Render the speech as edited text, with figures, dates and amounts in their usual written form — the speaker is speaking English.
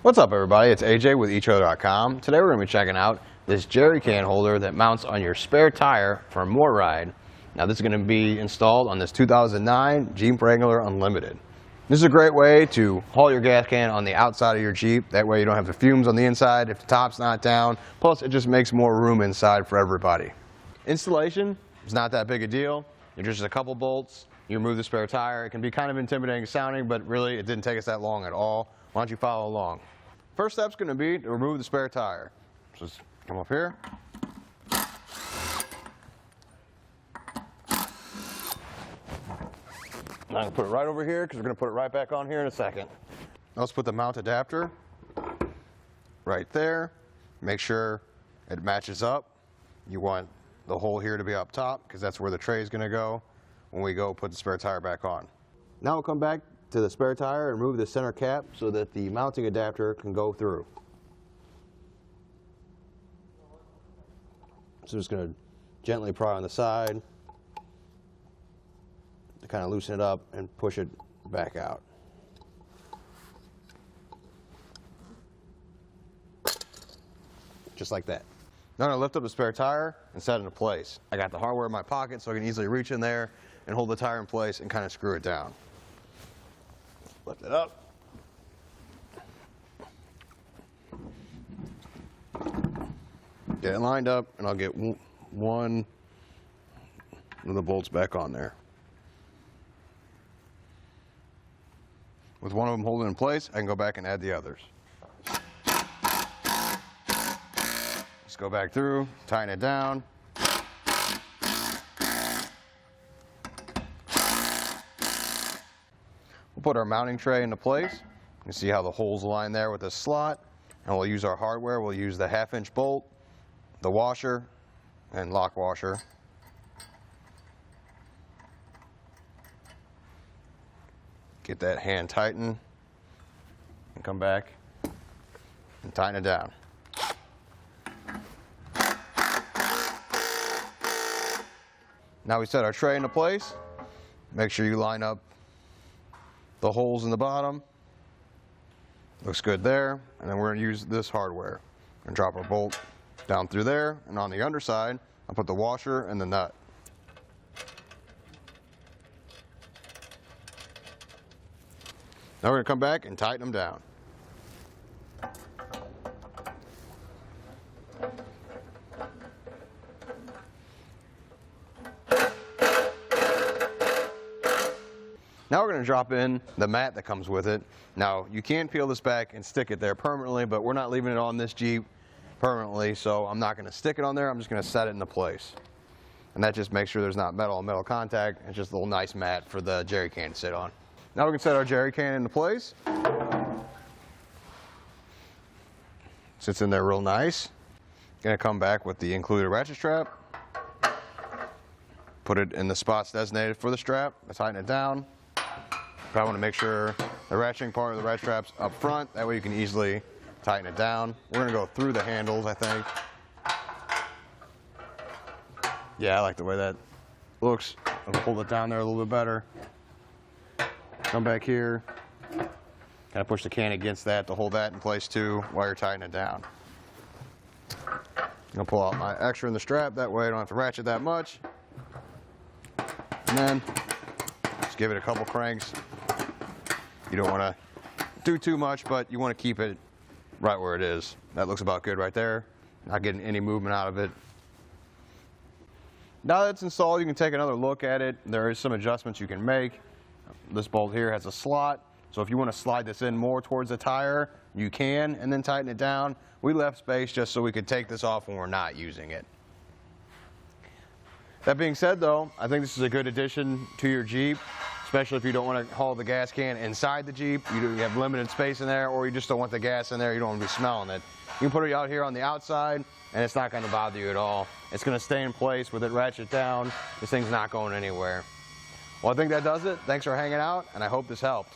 What's up, everybody? It's AJ with etrailer.com. Today we're going to be checking out this jerry can holder that mounts on your spare tire for a MORryde. Now this is going to be installed on this 2009 Jeep Wrangler Unlimited. This is a great way to haul your gas can on the outside of your Jeep. That way you don't have the fumes on the inside if the top's not down. Plus it just makes more room inside for everybody. Installation is not that big a deal. You're just a couple bolts. You remove the spare tire. It can be kind of intimidating sounding, but really it didn't take us that long at all. Why don't you follow along? First step's going to be to remove the spare tire. So just come up here. I'm going to put it right over here because we're going to put it right back on here in a second. Now let's put the mount adapter right there. Make sure it matches up. You want the hole here to be up top because that's where the tray is going to go when we go put the spare tire back on. Now we'll come back to the spare tire and remove the center cap so that the mounting adapter can go through. So just going to gently pry on the side to kind of loosen it up and push it back out. Just like that. Now I'm going to lift up the spare tire and set it into place. I got the hardware in my pocket so I can easily reach in there and hold the tire in place and kind of screw it down. Lift it up. Get it lined up, and I'll get one of the bolts back on there. With one of them holding in place, I can go back and add the others. Just go back through, tighten it down. We'll put our mounting tray into place. You can see how the holes align there with the slot. And we'll use our hardware. We'll use the 1/2-inch bolt, the washer, and lock washer. Get that hand tightened and come back and tighten it down. Now we set our tray into place. Make sure you line up the holes in the bottom. Looks good there. And then we're going to use this hardware and drop our bolt down through there. And on the underside, I'll put the washer and the nut. Now we're going to come back and tighten them down. Now we're going to drop in the mat that comes with it. Now you can peel this back and stick it there permanently, but we're not leaving it on this Jeep permanently, so I'm not going to stick it on there. I'm just going to set it into place. And that just makes sure there's not metal on metal contact. It's just a little nice mat for the jerry can to sit on. Now we can set our jerry can into place. Sits in there real nice. Going to come back with the included ratchet strap. Put it in the spots designated for the strap. Tighten it down. I want to make sure the ratcheting part of the ratchet strap's up front. That way you can easily tighten it down. We're going to go through the handles, I think. Yeah, I like the way that looks. I'll pull it down there a little bit better. Come back here. Kind of push the can against that to hold that in place too while you're tightening it down. I'm going to pull out my extra in the strap. That way I don't have to ratchet that much. And then just give it a couple cranks. You don't want to do too much, but you want to keep it right where it is. That looks about good right there. Not getting any movement out of it. Now that it's installed, you can take another look at it. There is some adjustments you can make. This bolt here has a slot, so if you want to slide this in more towards the tire, you can, and then tighten it down. We left space just so we could take this off when we're not using it. That being said, though, I think this is a good addition to your Jeep, especially if you don't want to haul the gas can inside the Jeep. You have limited space in there, or you just don't want the gas in there. You don't want to be smelling it. You can put it out here on the outside, and it's not going to bother you at all. It's going to stay in place with it ratchet down. This thing's not going anywhere. Well, I think that does it. Thanks for hanging out, and I hope this helped.